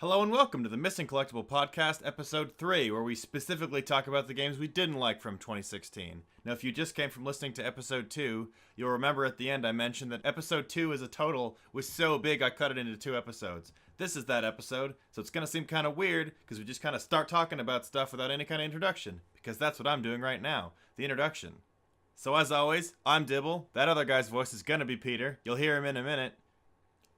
Hello and welcome to the Missing Collectible Podcast, Episode 3, where we specifically talk about the games we didn't like from 2016. Now, if you just came from listening to Episode 2, you'll remember at the end I mentioned that Episode 2 as a total was so big I cut it into 2 episodes. This is that episode, so it's going to seem kind of weird, because we just kind of start talking about stuff without any kind of introduction, because that's what I'm doing right now, the introduction. So as always, I'm Dibble. That other guy's voice is going to be Peter. You'll hear him in a minute.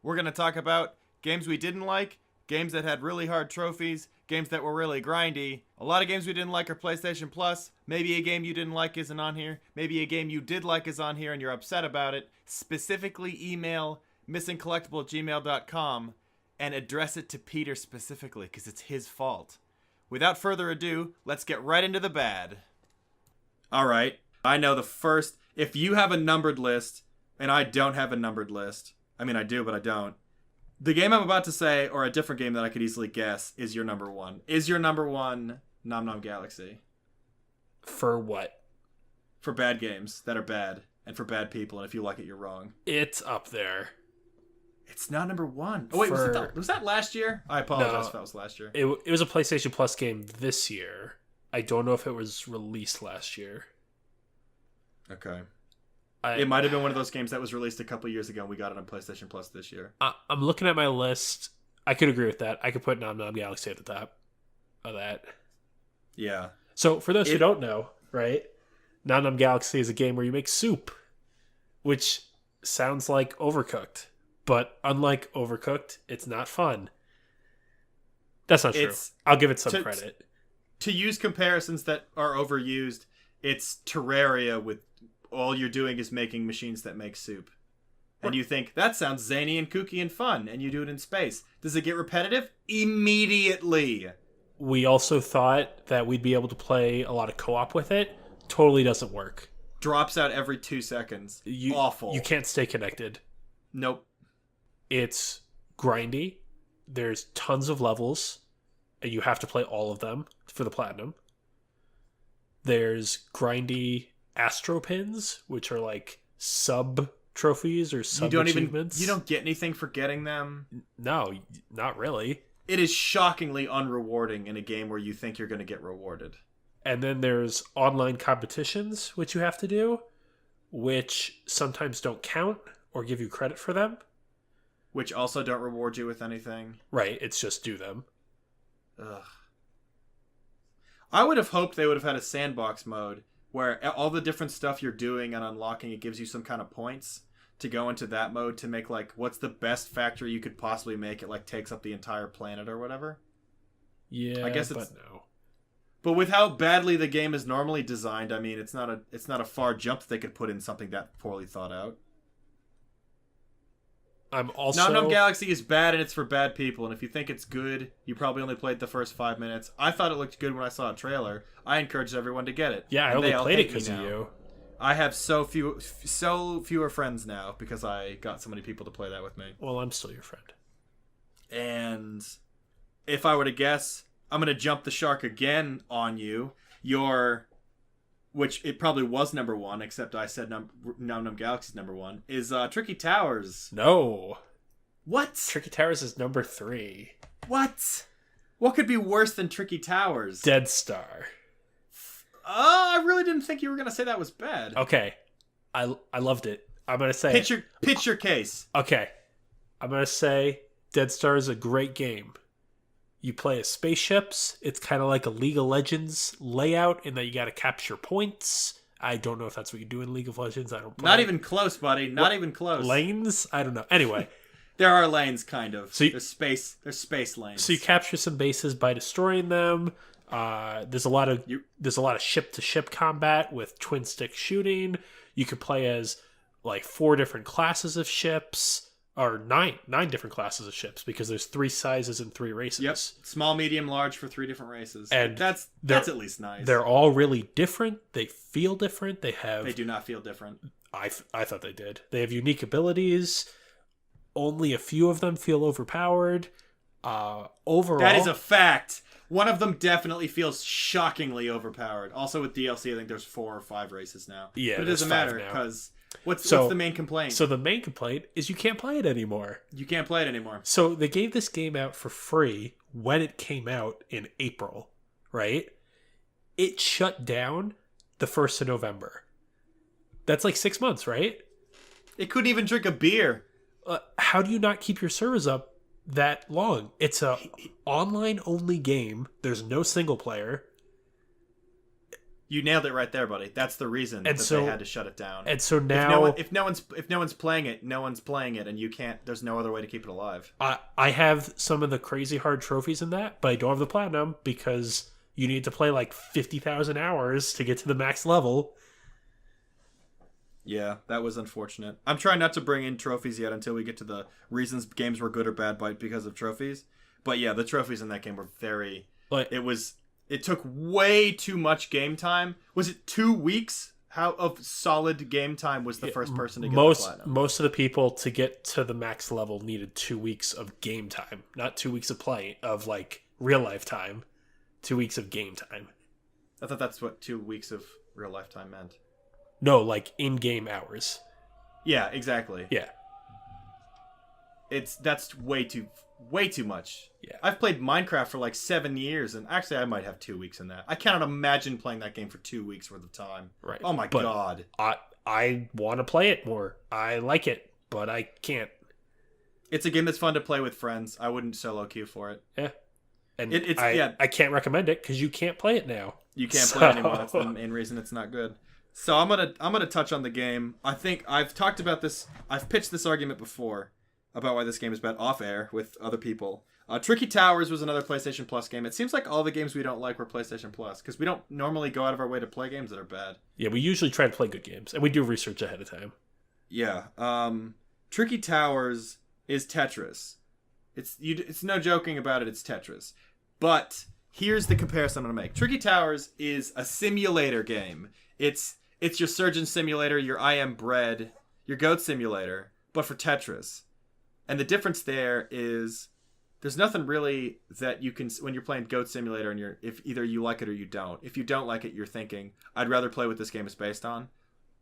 We're going to talk about games we didn't like, games that had really hard trophies, games that were really grindy. A lot of games we didn't like are PlayStation Plus. Maybe a game you didn't like isn't on here. Maybe a game you did like is on here and you're upset about it. Specifically email missingcollectible@gmail.com and address it to Peter specifically because it's his fault. Without further ado, let's get right into the bad. Alright, I know the first... If you have a numbered list and I don't have a numbered list, I mean I do but I don't, the game I'm about to say, or a different game that I could easily guess, is your number one. Is your number one Nom Nom Galaxy? For what? For bad games that are bad, and for bad people, and if you like it, you're wrong. It's up there. It's not number one. Oh, wait, was that last year? I apologize if that was last year. It was a PlayStation Plus game this year. I don't know if it was released last year. Okay. It might have been one of those games that was released a couple years ago and we got it on PlayStation Plus this year. I'm looking at my list. I could agree with that. I could put Nom Nom Galaxy at the top of that. Yeah. So, for those who don't know, right, Nom Nom Galaxy is a game where you make soup, which sounds like Overcooked. But unlike Overcooked, it's not fun. That's not true. I'll give it some credit. To use comparisons that are overused, it's Terraria with... all you're doing is making machines that make soup. And you think, that sounds zany and kooky and fun, and you do it in space. Does it get repetitive? Immediately! We also thought that we'd be able to play a lot of co-op with it. Totally doesn't work. Drops out every 2 seconds. Awful. You can't stay connected. Nope. It's grindy. There's tons of levels, and you have to play all of them for the platinum. There's grindy Astro Pins, which are like sub trophies or sub achievements. You don't get anything for getting them. No, not really. It is shockingly unrewarding in a game where you think you're going to get rewarded. And then there's online competitions, which you have to do, which sometimes don't count or give you credit for them. Which also don't reward you with anything. Right, it's just do them. Ugh. I would have hoped they would have had a sandbox mode where all the different stuff you're doing and unlocking, it gives you some kind of points to go into that mode to make, like, what's the best factory you could possibly make. It, like, takes up the entire planet or whatever. Yeah, I guess but no. But with how badly the game is normally designed, I mean, it's not a far jump that they could put in something that poorly thought out. I'm also... Nom Nom Galaxy is bad and it's for bad people, and if you think it's good, you probably only played the first 5 minutes. I thought it looked good when I saw a trailer. I encouraged everyone to get it. Yeah, I only played it because of you. I have so fewer friends now because I got so many people to play that with me. Well, I'm still your friend. And if I were to guess, I'm going to jump the shark again on you. Which it probably was number one, except I said Nom Nom Galaxy's number one, is Tricky Towers. No. What? Tricky Towers is number 3. What? What could be worse than Tricky Towers? Dead Star. I really didn't think you were going to say that was bad. Okay. I loved it. I'm going to say... Pitch your case. Okay. I'm going to say Dead Star is a great game. You play as spaceships. It's kind of like a League of Legends layout in that you got to capture points. I don't know if that's what you do in League of Legends. I don't play. Not even close, buddy. Not even close. Lanes? I don't know. Anyway. There are lanes, kind of. So there's space lanes. So you capture some bases by destroying them. There's a lot of ship-to-ship combat with twin-stick shooting. You could play as like 4 different classes of ships. Or nine different classes of ships because there's 3 sizes and 3 races. Yep, small, medium, large for 3 different races. And that's at least nice. They're all really different. They feel different. They do not feel different. I thought they did. They have unique abilities. Only a few of them feel overpowered. Overall, that is a fact. One of them definitely feels shockingly overpowered. Also with DLC, I think there's 4 or 5 races now. Yeah, but it doesn't matter because What's the main complaint? So the main complaint is you can't play it anymore. You can't play it anymore. So they gave this game out for free when it came out in April, right? It shut down the 1st of November. That's like 6 months, right? It couldn't even drink a beer. How do you not keep your servers up that long? It's a online only game. There's no single player. You nailed it right there, buddy. That's the reason that they had to shut it down. And so now, if no one's playing it, no one's playing it, and you can't. There's no other way to keep it alive. I have some of the crazy hard trophies in that, but I don't have the platinum because you need to play like 50,000 hours to get to the max level. Yeah, that was unfortunate. I'm trying not to bring in trophies yet until we get to the reasons games were good or bad because of trophies. But yeah, the trophies in that game were very. It took way too much game time. Was it 2 weeks? How of solid game time was the first person to get the platinum? Most of the people to get to the max level needed 2 weeks of game time, not 2 weeks of play of like real life time. 2 weeks of game time. I thought that's what 2 weeks of real life time meant. No, like in-game hours. Yeah, exactly. Yeah. That's way too much. Yeah. I've played Minecraft for like 7 years, and actually I might have 2 weeks in that. I cannot imagine playing that game for 2 weeks worth of time. Right. Oh my god. I want to play it more. I like it, but I can't. It's a game that's fun to play with friends. I wouldn't solo queue for it. Yeah. And I can't recommend it because you can't play it now. You can't play it anymore. That's the main reason it's not good. So I'm gonna touch on the game. I think I've talked about this. I've pitched this argument before about why this game is bad off air with other people. Tricky Towers was another PlayStation Plus game. It seems like all the games we don't like were PlayStation Plus because we don't normally go out of our way to play games that are bad. Yeah, we usually try to play good games, and we do research ahead of time. Yeah. Tricky Towers is Tetris. It's no joking about it. It's Tetris. But here's the comparison I'm gonna make. Tricky Towers is a simulator game. It's your surgeon simulator, your I Am Bread, your goat simulator, but for Tetris. And the difference there is there's nothing really that you can, when you're playing goat simulator and if either you like it or you don't. If you don't like it, you're thinking, I'd rather play what this game is based on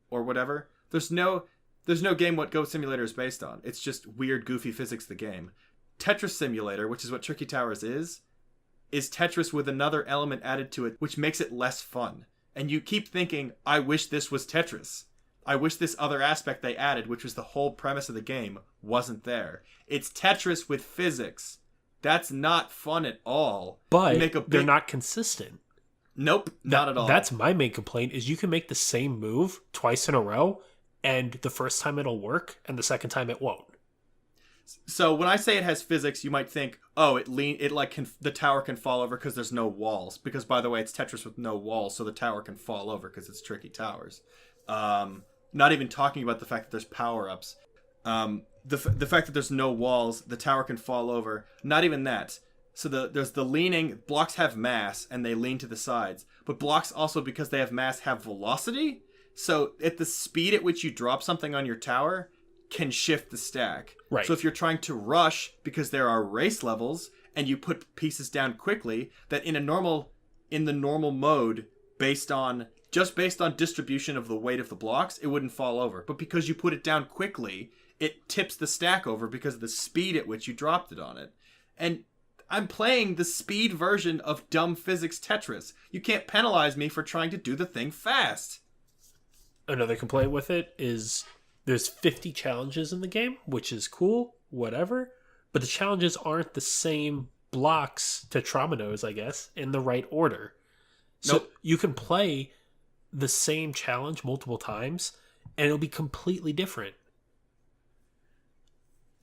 or whatever. There's no game what goat simulator is based on. It's just weird, goofy physics the game. Tetris simulator, which is what Tricky Towers is Tetris with another element added to it, which makes it less fun. And you keep thinking, I wish this was Tetris. I wish this other aspect they added, which was the whole premise of the game, wasn't there. It's Tetris with physics. That's not fun at all. But they're not consistent. Nope, not at all. That's my main complaint, is you can make the same move twice in a row, and the first time it'll work, and the second time it won't. So when I say it has physics, you might think, oh, the tower can fall over because there's no walls. Because by the way, it's Tetris with no walls, so the tower can fall over because it's Tricky Towers. Not even talking about the fact that there's power-ups. The fact that there's no walls, the tower can fall over. Not even that. So there's the leaning. Blocks have mass, and they lean to the sides. But blocks also, because they have mass, have velocity. So at the speed at which you drop something on your tower can shift the stack. Right. So if you're trying to rush, because there are race levels, and you put pieces down quickly, that in the normal mode, based on distribution of the weight of the blocks, it wouldn't fall over. But because you put it down quickly, it tips the stack over because of the speed at which you dropped it on it. And I'm playing the speed version of dumb physics Tetris. You can't penalize me for trying to do the thing fast. Another complaint with it is there's 50 challenges in the game, which is cool, whatever. But the challenges aren't the same blocks Tetrominoes, I guess, in the right order. So Nope. You can play the same challenge multiple times, and it'll be completely different.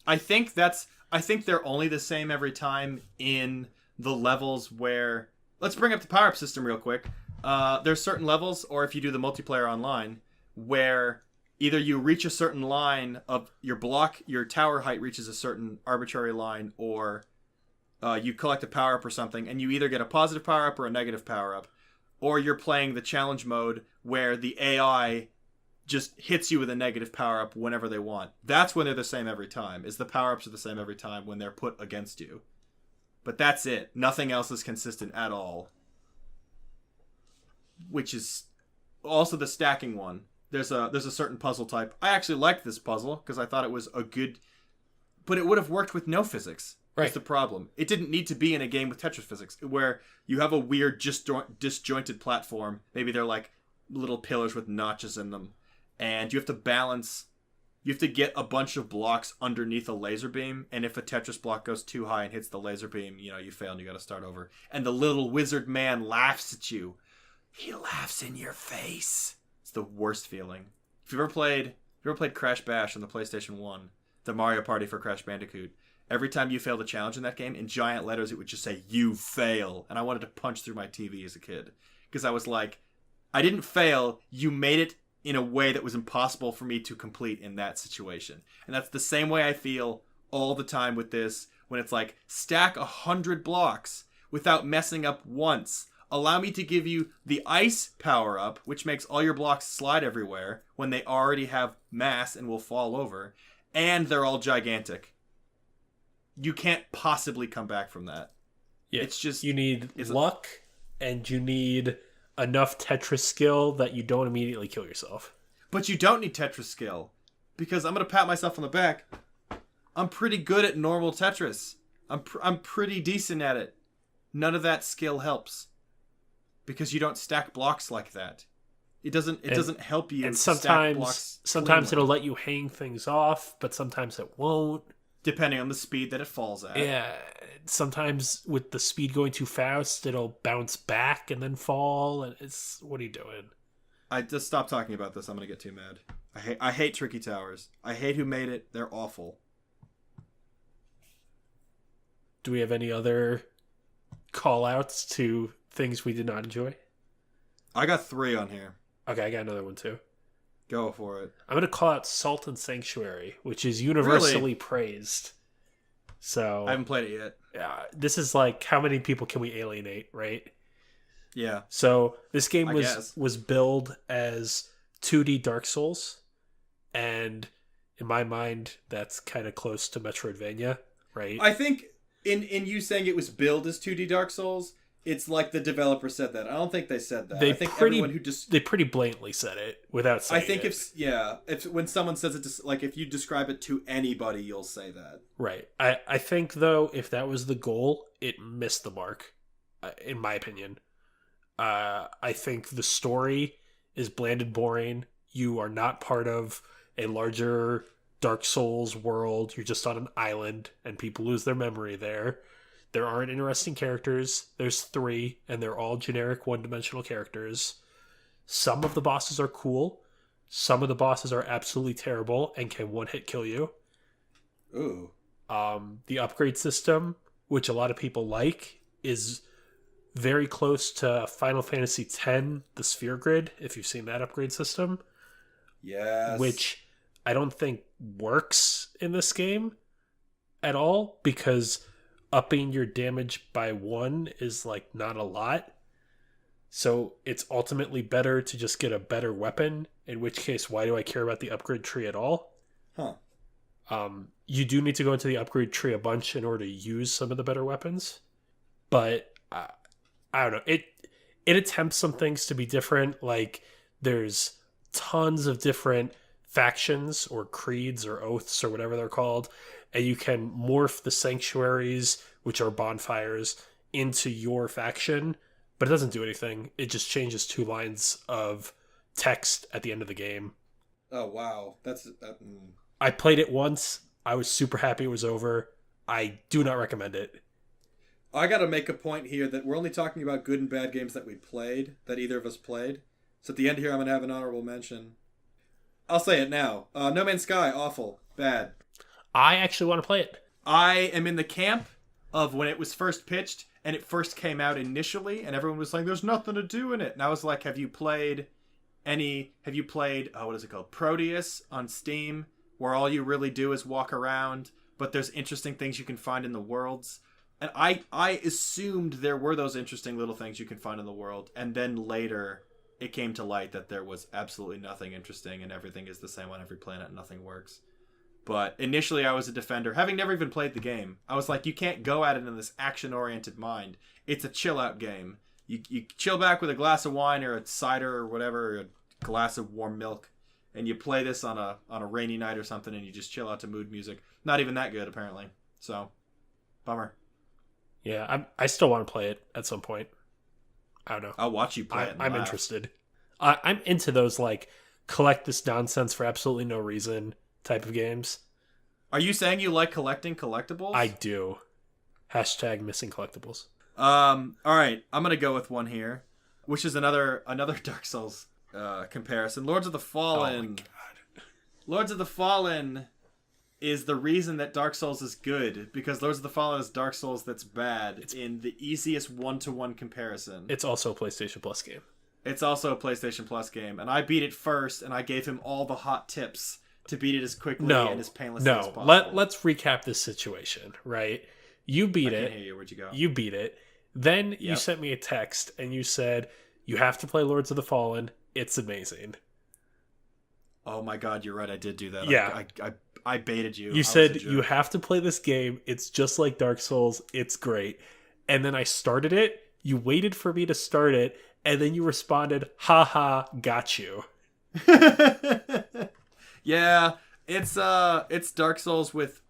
I think they're only the same every time in the levels where... Let's bring up the power-up system real quick. There's certain levels, or if you do the multiplayer online, where either you reach a certain line of your tower height reaches a certain arbitrary line, or you collect a power-up or something, and you either get a positive power-up or a negative power-up. Or you're playing the challenge mode where the AI just hits you with a negative power-up whenever they want. That's when they're the same every time, is the power-ups are the same every time when they're put against you. But that's it. Nothing else is consistent at all. Which is also the stacking one. there's a certain puzzle type. I actually liked this puzzle because I thought it was a good, but it would have worked with no physics. Right. That's the problem. It didn't need to be in a game with Tetris physics where you have a weird disjointed platform. Maybe they're like little pillars with notches in them, and you have to balance. You have to get a bunch of blocks underneath a laser beam, and if a Tetris block goes too high and hits the laser beam, you fail and you got to start over. And the little wizard man laughs at you. He laughs in your face. It's the worst feeling. If you ever played Crash Bash on the PlayStation 1, the Mario Party for Crash Bandicoot, every time you failed a challenge in that game, in giant letters, it would just say, "You fail." And I wanted to punch through my TV as a kid. Because I was like, I didn't fail. You made it in a way that was impossible for me to complete in that situation. And that's the same way I feel all the time with this, when it's like, stack 100 blocks without messing up once. Allow me to give you the ice power-up, which makes all your blocks slide everywhere when they already have mass and will fall over. And they're all gigantic. You can't possibly come back from that. Yeah, it's just... You need luck, and you need enough Tetris skill that you don't immediately kill yourself. But you don't need Tetris skill. Because I'm going to pat myself on the back. I'm pretty good at normal Tetris. I'm pretty decent at it. None of that skill helps. Because you don't stack blocks like that. It doesn't help you. And stack blocks sometimes it'll let you hang things off, but sometimes it won't. Depending on the speed that it falls at. Yeah. Sometimes with the speed going too fast, it'll bounce back and then fall. And what are you doing? I just stop talking about this. I'm gonna get too mad. I hate Tricky Towers. I hate who made it. They're awful. Do we have any other call outs to things we did not enjoy? I got 3 on here. Okay, I got another one too. Go for it. I'm going to call out Salt and Sanctuary, which is universally Really? praised. So I haven't played it yet. This is like, how many people can we alienate, right? Yeah. So this game I was billed as 2D Dark Souls, and in my mind, that's kind of close to Metroidvania, right? I think in you saying it was billed as 2D Dark Souls, it's like the developer said that. I don't think they said that. I think everyone who just... They pretty blatantly said it without saying it. I think if when someone says it, like if you describe it to anybody, you'll say that. Right. I think, though, if that was the goal, it missed the mark, in my opinion. I think the story is bland and boring. You are not part of a larger Dark Souls world. You're just on an island, and people lose their memory there. There aren't interesting characters. There's 3, and they're all generic one-dimensional characters. Some of the bosses are cool. Some of the bosses are absolutely terrible and can one-hit kill you. Ooh. The upgrade system, which a lot of people like, is very close to Final Fantasy X, the Sphere Grid, if you've seen that upgrade system. Yes. Which I don't think works in this game at all, because upping your damage by 1 is like not a lot. So it's ultimately better to just get a better weapon, in which case, why do I care about the upgrade tree at all? Huh. You do need to go into the upgrade tree a bunch in order to use some of the better weapons. But I don't know. It attempts some things to be different. Like, there's tons of different factions or creeds or oaths or whatever they're called, and you can morph the sanctuaries, which are bonfires, into your faction, but it doesn't do anything. It just changes 2 lines of text at the end of the game. Oh, wow. I played it once. I was super happy it was over. I do not recommend it. I gotta make a point here that we're only talking about good and bad games that we played, that either of us played. So at the end here, I'm gonna have an honorable mention. I'll say it now. No Man's Sky, awful. Bad. I actually want to play it. I am in the camp of when it was first pitched, and it first came out initially, and everyone was like, there's nothing to do in it. And I was like, have you played, what is it called? Proteus on Steam, where all you really do is walk around, but there's interesting things you can find in the worlds. And I assumed there were those interesting little things you can find in the world, and then later it came to light that there was absolutely nothing interesting, and everything is the same on every planet, and nothing works. But initially I was a defender, having never even played the game. I was like, you can't go at it in this action-oriented mind. It's a chill-out game. You chill back with a glass of wine or a cider or whatever, or a glass of warm milk, and you play this on a rainy night or something, and you just chill out to mood music. Not even that good, apparently. So, bummer. Yeah, I still want to play it at some point. I don't know. I'll watch you play it. I'm interested. I'm into those like collect this nonsense for absolutely no reason type of games. Are you saying you like collecting collectibles? I do. Hashtag missing collectibles. All right, I'm gonna go with one here, which is another Dark Souls comparison. Lords of the Fallen. Oh my god. Lords of the Fallen is the reason that Dark Souls is good, because Lords of the Fallen is Dark Souls that's bad in the easiest one-to-one comparison. It's also a PlayStation Plus game. It's also a PlayStation Plus game, and I beat it first, and I gave him all the hot tips to beat it as quickly and as painlessly as possible. Let's recap this situation, right? You beat it. I can't hear you. Where'd you go? You beat it. Then you sent me a text, and you said, you have to play Lords of the Fallen. It's amazing. Oh my god, you're right. I did do that. Yeah. I baited you. You said, you have to play this game. It's just like Dark Souls. It's great. And then I started it. You waited for me to start it. And then you responded, haha, got you. Yeah, it's Dark Souls with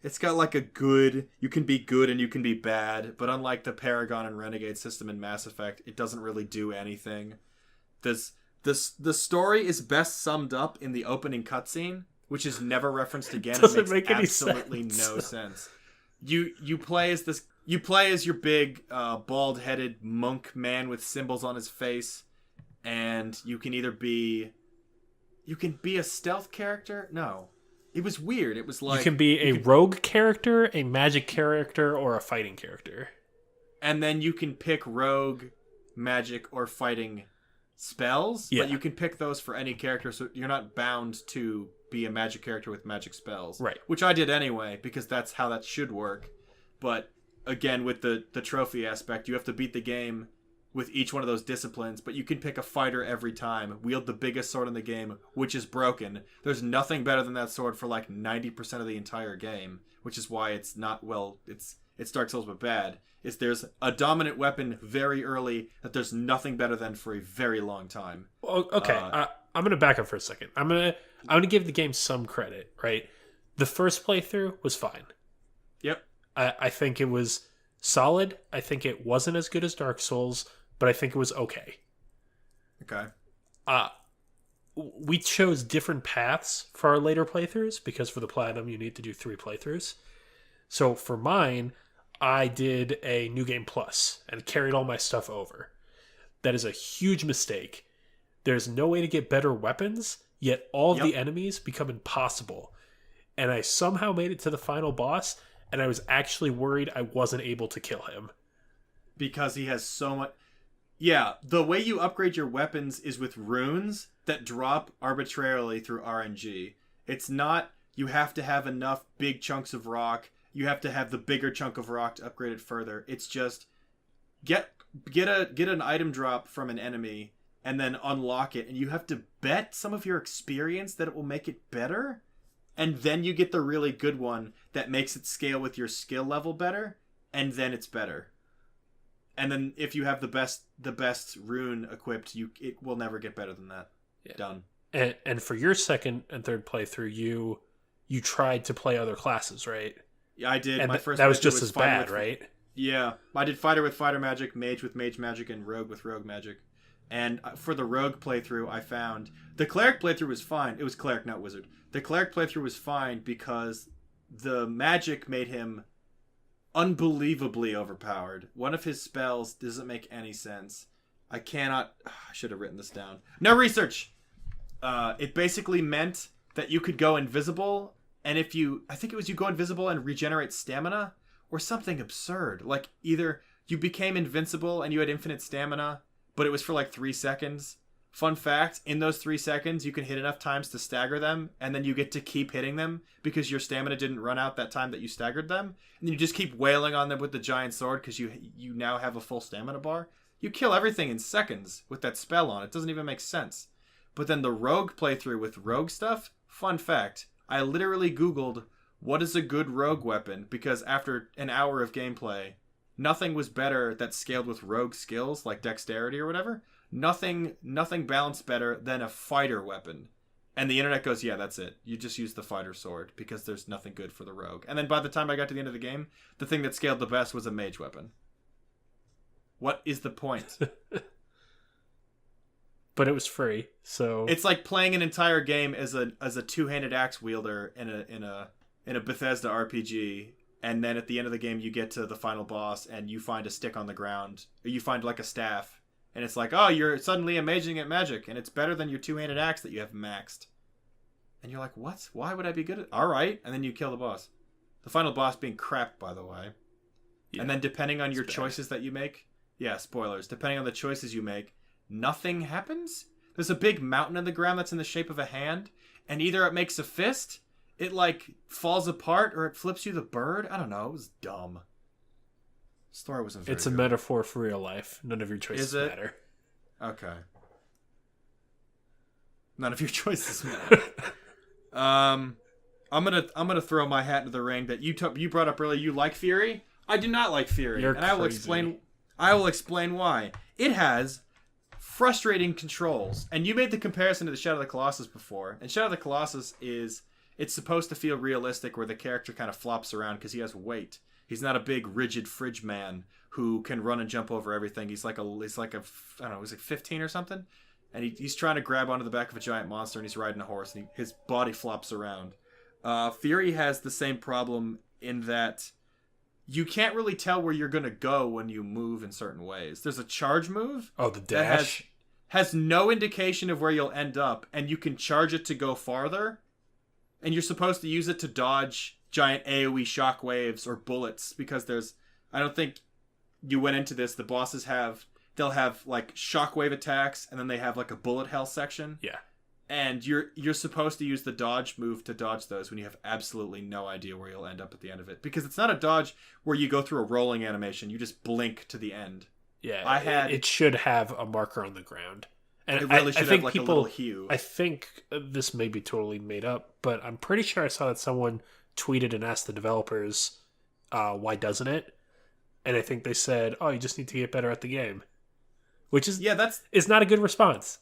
it's got like a good, you can be good and you can be bad, but unlike the Paragon and Renegade system in Mass Effect, it doesn't really do anything. The story is best summed up in the opening cutscene, which is never referenced again. Doesn't it makes make any absolutely sense. no sense. You play as your big bald-headed monk man with symbols on his face, and you can be a stealth character. No, it was weird. It was like you can be a rogue character, a magic character, or a fighting character, and then you can pick rogue, magic, or fighting spells. Yeah. But you can pick those for any character, so you're not bound to be a magic character with magic spells. Right. Which I did anyway, because that's how that should work. But again, with the trophy aspect, you have to beat the game with each one of those disciplines, but you can pick a fighter every time, wield the biggest sword in the game, which is broken. There's nothing better than that sword for like 90% of the entire game, which is why it's not, well, it's Dark Souls but bad. There's a dominant weapon very early that there's nothing better than for a very long time. Okay, I'm gonna back up for a second. I'm gonna give the game some credit, right? The first playthrough was fine. Yep. I think it was solid. I think it wasn't as good as Dark Souls, but I think it was okay. Okay. We chose different paths for our later playthroughs, because for the Platinum, you need to do 3 playthroughs. So for mine, I did a New Game Plus and carried all my stuff over. That is a huge mistake. There's no way to get better weapons, yet all of the enemies become impossible. And I somehow made it to the final boss, and I was actually worried I wasn't able to kill him. Because he has so much... Yeah, the way you upgrade your weapons is with runes that drop arbitrarily through RNG. It's not, you have to have enough big chunks of rock, you have to have the bigger chunk of rock to upgrade it further. It's just, get an item drop from an enemy, and then unlock it, and you have to bet some of your experience that it will make it better, and then you get the really good one that makes it scale with your skill level better, and then it's better. And then if you have the best rune equipped, it will never get better than that. Yeah. Done. And for your second and third playthrough, you tried to play other classes, right? Yeah, I did. And my first that was just as bad, with, right? Yeah, I did fighter with fighter magic, mage with mage magic, and rogue with rogue magic. And for the rogue playthrough, I found the cleric playthrough was fine. It was cleric, not wizard. The cleric playthrough was fine because the magic made him unbelievably overpowered. One of his spells doesn't make any sense. I should have written this down. No research. It basically meant that you could go invisible, and I think it was you go invisible and regenerate stamina or something absurd. Like either you became invincible and you had infinite stamina, but it was for like 3 seconds. Fun fact, in those 3 seconds, you can hit enough times to stagger them, and then you get to keep hitting them because your stamina didn't run out that time that you staggered them. And then you just keep wailing on them with the giant sword because you now have a full stamina bar. You kill everything in seconds with that spell on. It doesn't even make sense. But then the rogue playthrough with rogue stuff, fun fact, I literally Googled, what is a good rogue weapon? Because after an hour of gameplay, nothing was better that scaled with rogue skills, like dexterity or whatever. nothing balanced better than a fighter weapon. And the internet goes, yeah, that's it. You just use the fighter sword because there's nothing good for the rogue. And then by the time I got to the end of the game, the thing that scaled the best was a mage weapon. What is the point? But it was free, so it's like playing an entire game as a two-handed axe wielder in a Bethesda RPG, and then at the end of the game you get to the final boss and you find a stick on the ground, or you find like a staff, and it's like, oh, you're suddenly amazing at magic, and it's better than your two-handed axe that you have maxed. And you're like, what? Why would I be good at? All right, and then you kill the boss. The final boss being crap, by the way. Yeah, and then depending on your choices that you make, yeah, spoilers. Depending on the choices you make, nothing happens. There's a big mountain in the ground that's in the shape of a hand, and either it makes a fist, it like falls apart, or it flips you the bird. I don't know. It was dumb. The story wasn't very It's a good. metaphor for real life. None of your choices matter. Okay. None of your choices matter. I'm gonna throw my hat into the ring that you brought up earlier. You like Fury? I do not like Fury, You're and I will explain why. It has frustrating controls, and you made the comparison to the Shadow of the Colossus before. And Shadow of the Colossus it's supposed to feel realistic, where the character kind of flops around because he has weight. He's not a big rigid fridge man who can run and jump over everything. He's like a I don't know, he's like 15 or something, and he's trying to grab onto the back of a giant monster, and he's riding a horse, and his body flops around. Fury has the same problem in that you can't really tell where you're going to go when you move in certain ways. There's a charge move. Oh, the dash? That has no indication of where you'll end up, and you can charge it to go farther, and you're supposed to use it to dodge giant AoE shockwaves or bullets, because I don't think you went into this, the bosses they'll have like shockwave attacks, and then they have like a bullet hell section. Yeah. And you're supposed to use the dodge move to dodge those when you have absolutely no idea where you'll end up at the end of it. Because it's not a dodge where you go through a rolling animation. You just blink to the end. Yeah, it should have a marker on the ground. And it really should have like people, a little hue. I think this may be totally made up, but I'm pretty sure I saw that someone tweeted and asked the developers, why doesn't it? And I think they said, oh, you just need to get better at the game. Which is it's not a good response.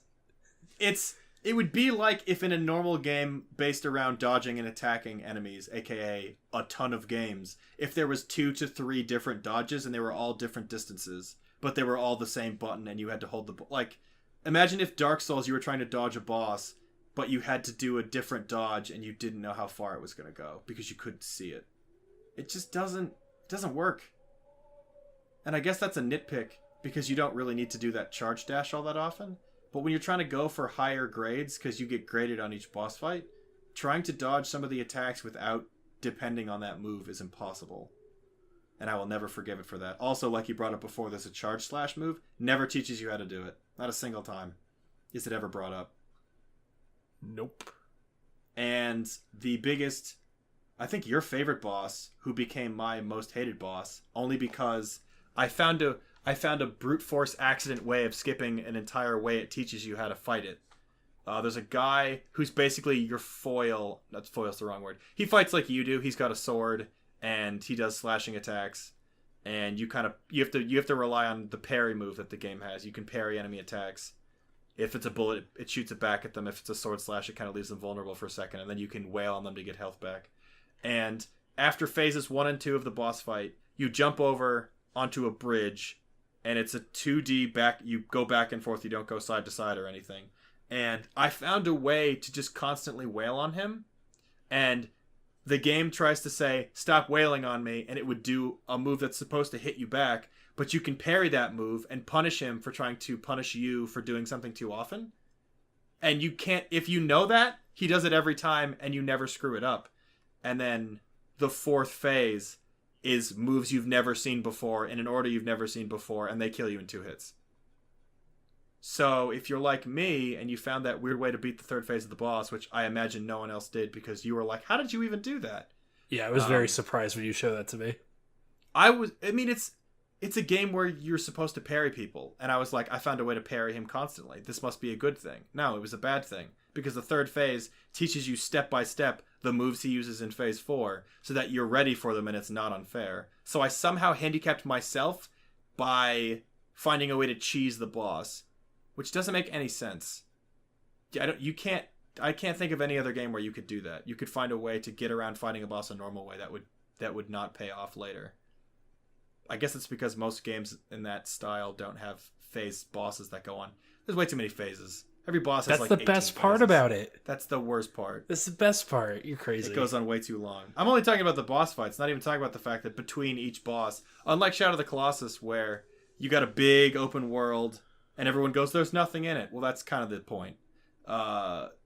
It would be like if in a normal game based around dodging and attacking enemies, aka a ton of games, if there was 2 to 3 different dodges and they were all different distances, but they were all the same button and you had to hold like, imagine if Dark Souls you were trying to dodge a boss, but you had to do a different dodge and you didn't know how far it was going to go because you couldn't see it. It just doesn't work. And I guess that's a nitpick because you don't really need to do that charge dash all that often. But when you're trying to go for higher grades, because you get graded on each boss fight, trying to dodge some of the attacks without depending on that move is impossible. And I will never forgive it for that. Also, like you brought up before, there's a charge slash move. Never teaches you how to do it. Not a single time is it ever brought up. Nope. And the biggest, I think your favorite boss, who became my most hated boss, only because I found a brute force accident way of skipping an entire way it teaches you how to fight it. There's a guy who's basically your foil. That's foil's the wrong word. He fights like you do. He's got a sword and he does slashing attacks. And you have to rely on the parry move that the game has. You can parry enemy attacks. If it's a bullet, it shoots it back at them. If it's a sword slash, it kind of leaves them vulnerable for a second, and then you can wail on them to get health back. And after phases 1 and 2 of the boss fight, you jump over onto a bridge. And it's a 2D back. You go back and forth. You don't go side to side or anything. And I found a way to just constantly wail on him. And the game tries to say, stop wailing on me. And it would do a move that's supposed to hit you back. But you can parry that move and punish him for trying to punish you for doing something too often. And you can't, if you know that, he does it every time and you never screw it up. And then the 4th phase is moves you've never seen before in an order you've never seen before, and they kill you in 2 hits. So if you're like me and you found that weird way to beat the 3rd phase of the boss, which I imagine no one else did because you were like, how did you even do that? Yeah, I was very surprised when you showed that to me. It's a game where you're supposed to parry people, and I was like, I found a way to parry him constantly. This must be a good thing. No, it was a bad thing, because the 3rd phase teaches you step by step the moves he uses in phase 4 so that you're ready for them and it's not unfair. So I somehow handicapped myself by finding a way to cheese the boss, which doesn't make any sense. I can't think of any other game where you could do that. You could find a way to get around fighting a boss a normal way that would not pay off later. I guess it's because most games in that style don't have phase bosses that go on. There's way too many phases. Every boss has like 18 That's the best part phases. about it. That's the worst part. That's the best part. You're crazy. It goes on way too long. I'm only talking about the boss fights, not even talking about the fact that between each boss, unlike Shadow of the Colossus, where you got a big open world and everyone goes, there's nothing in it. Well, that's kind of the point.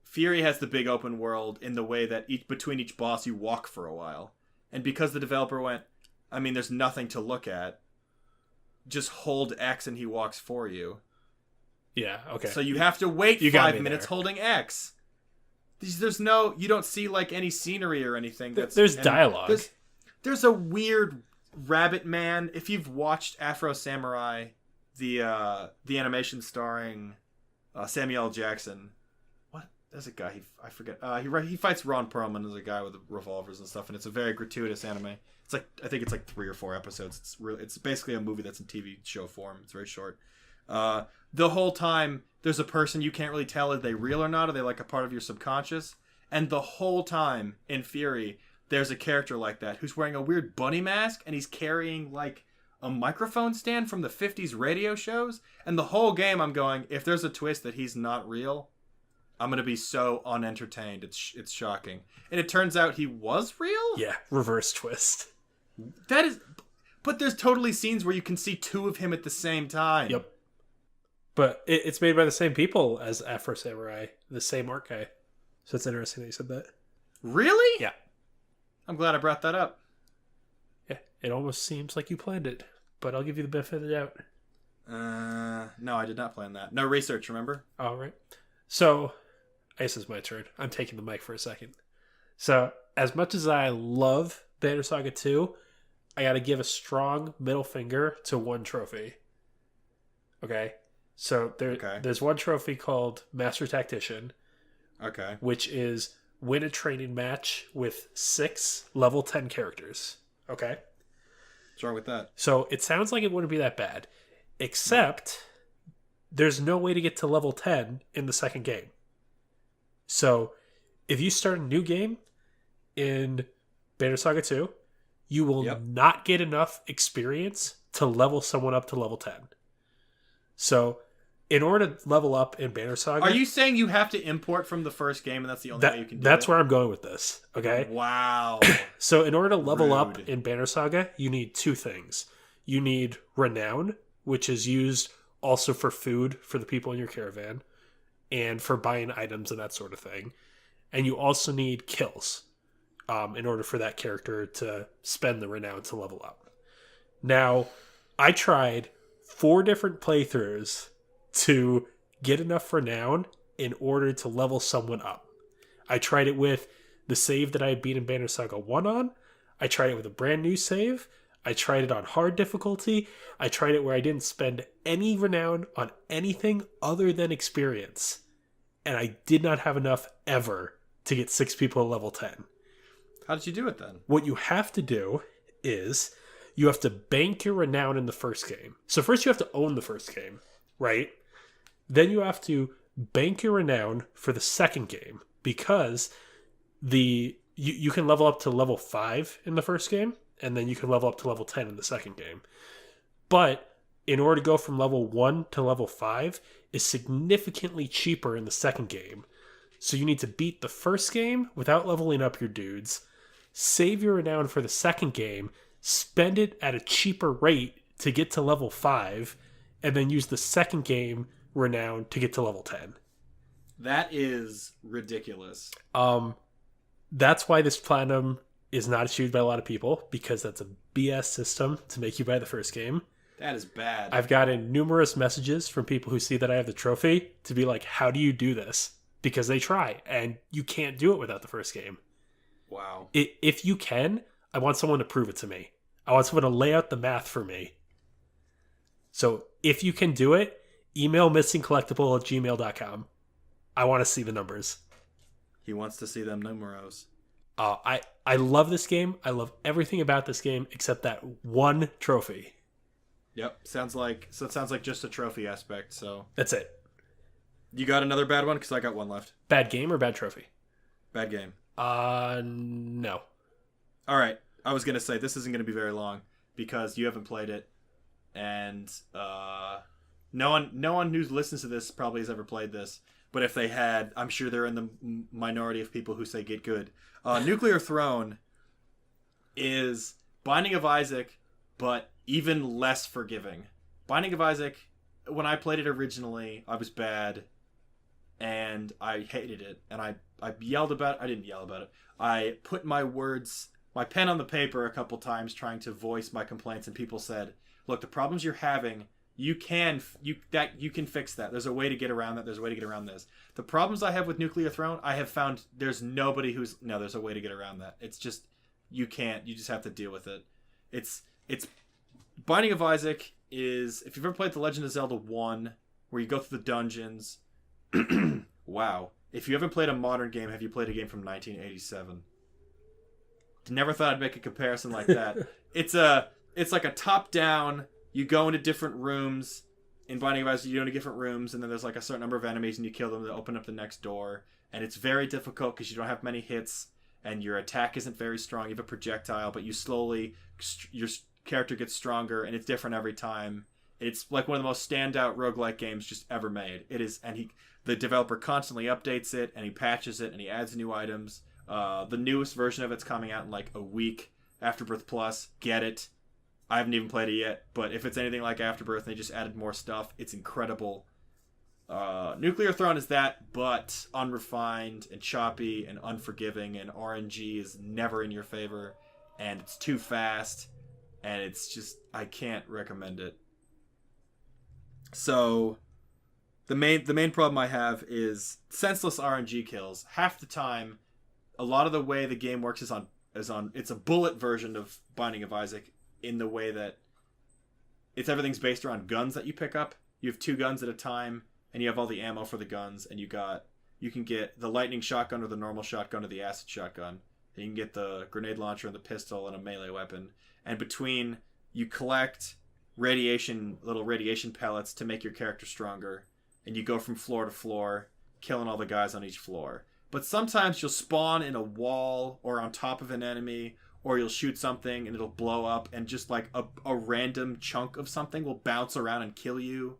Fury has the big open world in the way that between each boss you walk for a while. And because the developer went, I mean, there's nothing to look at. Just hold X and he walks for you. Yeah, okay. So you have to wait 5 minutes holding X. You don't see like any scenery or anything. There's dialogue. There's a weird rabbit man. If you've watched Afro Samurai, the animation starring Samuel L. Jackson. What? There's a guy, I forget. He fights Ron Perlman as a guy with revolvers and stuff, and it's a very gratuitous anime. It's like, I think it's like 3 or 4 episodes. It's basically a movie that's in TV show form. It's very short. The whole time there's a person you can't really tell, are they real or not? Are they like a part of your subconscious? And the whole time in Fury, there's a character like that who's wearing a weird bunny mask and he's carrying like a microphone stand from the 50s radio shows. And the whole game I'm going, if there's a twist that he's not real, I'm going to be so unentertained. It's shocking. And it turns out he was real? Yeah, reverse twist. But there's totally scenes where you can see 2 of him at the same time. Yep. But it's made by the same people as Afro Samurai, the same art guy. So it's interesting that you said that. Really? Yeah. I'm glad I brought that up. Yeah, it almost seems like you planned it, but I'll give you the benefit of the doubt. No, I did not plan that. No research, remember? All right. So, I guess it's my turn. I'm taking the mic for a second. So, as much as I love Banner Saga 2, I got to give a strong middle finger to one trophy. Okay? So there's one trophy called Master Tactician. Okay. Which is win a training match with 6 level 10 characters. Okay? What's wrong with that? So it sounds like it wouldn't be that bad. Except there's no way to get to level 10 in the second game. So if you start a new game in Banner Saga 2, you will not get enough experience to level someone up to level 10. So, in order to level up in Banner Saga... Are you saying you have to import from the first game and that's the only way you can do it? That's where I'm going with this, okay? Wow. So, in order to level up in Banner Saga, you need 2 things. You need Renown, which is used also for food for the people in your caravan, and for buying items and that sort of thing. And you also need kills in order for that character to spend the Renown to level up. Now, I tried 4 different playthroughs to get enough Renown in order to level someone up. I tried it with the save that I had beaten Banner Saga 1 on. I tried it with a brand new save. I tried it on hard difficulty. I tried it where I didn't spend any Renown on anything other than experience. And I did not have enough ever to get 6 people to level 10. How did you do it then? What you have to do is you have to bank your Renown in the first game. So first you have to own the first game, right? Then you have to bank your Renown for the second game, because you can level up to level 5 in the first game, and then you can level up to level 10 in the second game. But in order to go from level 1 to level 5 is significantly cheaper in the second game. So you need to beat the first game without leveling up your dudes, save your Renown for the second game, spend it at a cheaper rate to get to level 5, and then use the second game Renown to get to level 10. That is ridiculous. That's why this platinum is not achieved by a lot of people, because that's a BS system to make you buy the first game. That is bad. I've gotten numerous messages from people who see that I have the trophy to be like, how do you do this? Because they try, and you can't do it without the first game. Wow. If you can, I want someone to prove it to me. I want someone to lay out the math for me. So if you can do it, email missingcollectible@gmail.com. I want to see the numbers. He wants to see them numeros. I love this game. I love everything about this game except that one trophy. Yep. It sounds like just a trophy aspect, so. That's it. You got another bad one? Because I got one left. Bad game or bad trophy? Bad game. No. All right. I was going to say, this isn't going to be very long because you haven't played it. And no one who listens to this probably has ever played this. But if they had, I'm sure they're in the minority of people who say get good. Nuclear Throne is Binding of Isaac, but even less forgiving. Binding of Isaac, when I played it originally, I was bad, and I hated it, and I yelled about it. I didn't yell about it. I put my pen on the paper a couple times trying to voice my complaints, and people said, look, the problems you're having, you can fix that. There's a way to get around that. There's a way to get around this. The problems I have with Nuclear Throne, I have found there's nobody there's a way to get around that. It's just, you just have to deal with it. It's Binding of Isaac is, if you've ever played The Legend of Zelda 1, where you go through the dungeons, wow. If you haven't played a modern game, have you played a game from 1987? Never thought I'd make a comparison like that. It's like a top-down, you go into different rooms. In Binding of Isaac, you go into different rooms, and then there's like a certain number of enemies, and you kill them to open up the next door. And it's very difficult because you don't have many hits, and your attack isn't very strong. You have a projectile, but your character gets stronger, and it's different every time. It's like one of the most standout roguelike games just ever made. It is, and the developer constantly updates it, and he patches it, and he adds new items. The newest version of it's coming out in like a week. Afterbirth Plus, get it. I haven't even played it yet, but if it's anything like Afterbirth and they just added more stuff, it's incredible. Nuclear Throne is that, but unrefined and choppy and unforgiving, and RNG is never in your favor, and it's too fast, and it's just, I can't recommend it. So the main problem I have is senseless RNG kills. Half the time, a lot of the way the game works is on it's a bullet version of Binding of Isaac, in the way that everything's based around guns that you pick up. You have 2 guns at a time, and you have all the ammo for the guns, and you can get the lightning shotgun or the normal shotgun or the acid shotgun. And you can get the grenade launcher and the pistol and a melee weapon. And between, you collect little radiation pellets to make your character stronger, and you go from floor to floor, killing all the guys on each floor. But sometimes you'll spawn in a wall or on top of an enemy, or you'll shoot something and it'll blow up, and just like a random chunk of something will bounce around and kill you.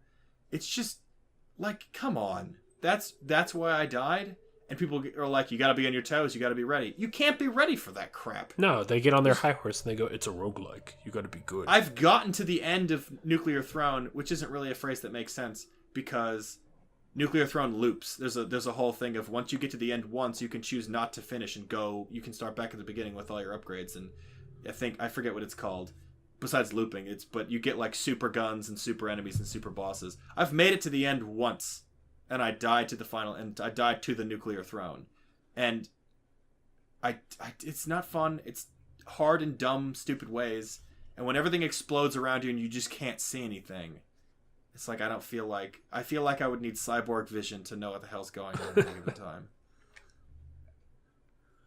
It's just like, come on. That's why I died. And people are like, you gotta be on your toes, you gotta be ready. You can't be ready for that crap. No, they get on their high horse and they go, it's a roguelike. You gotta be good. I've gotten to the end of Nuclear Throne, which isn't really a phrase that makes sense, because Nuclear Throne loops. There's a whole thing of once you get to the end once, you can choose not to finish and go. You can start back at the beginning with all your upgrades, and I forget what it's called. Besides looping, but you get like super guns and super enemies and super bosses. I've made it to the end once, and I died to the Nuclear Throne, and it's not fun. It's hard in dumb, stupid ways, and when everything explodes around you and you just can't see anything. It's like, I feel like I would need cyborg vision to know what the hell's going on at any given time.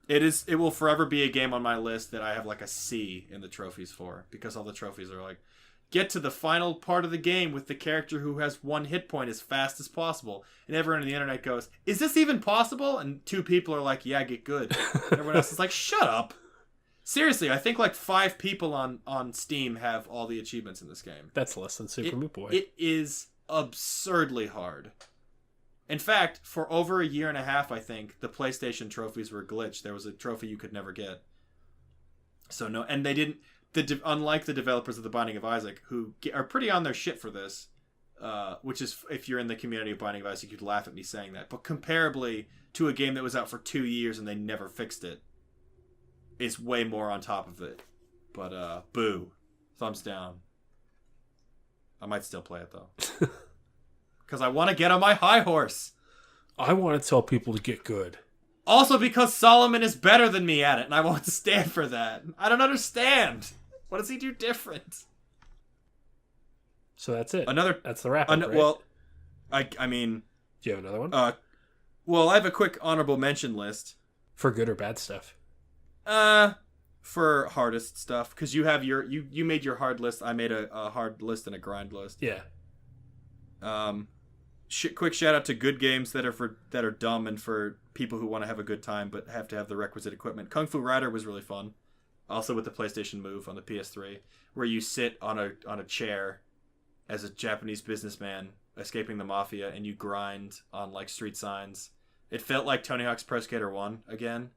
It will forever be a game on my list that I have like a C in the trophies for, because all the trophies are like, get to the final part of the game with the character who has 1 hit point as fast as possible. And everyone on the internet goes, is this even possible? And 2 people are like, yeah, get good. Everyone else is like, shut up. Seriously, I think like 5 people on Steam have all the achievements in this game. That's less than Super Meat Boy. It is absurdly hard. In fact, for over a year and a half, I think, the PlayStation trophies were glitched. There was a trophy you could never get. So no, and they didn't, unlike the developers of The Binding of Isaac, who are pretty on their shit for this, which is, if you're in the community of Binding of Isaac, you'd laugh at me saying that. But comparably to a game that was out for 2 years and they never fixed it, is way more on top of it. But, boo. Thumbs down. I might still play it, though. Because I want to get on my high horse. I want to tell people to get good. Also because Solomon is better than me at it, and I won't stand for that. I don't understand. What does he do different? So that's it. That's the wrap. Right? Well, I mean... Do you have another one? Well, I have a quick honorable mention list. For good or bad stuff? For hardest stuff, because you have you made your hard list. I made a hard list and a grind list. Yeah. quick shout out to good games that are dumb and for people who want to have a good time but have to have the requisite equipment. Kung Fu Rider was really fun. Also with the PlayStation Move on the PS3, where you sit on a chair as a Japanese businessman escaping the mafia, and you grind on like street signs. It felt like Tony Hawk's Pro Skater 1 again,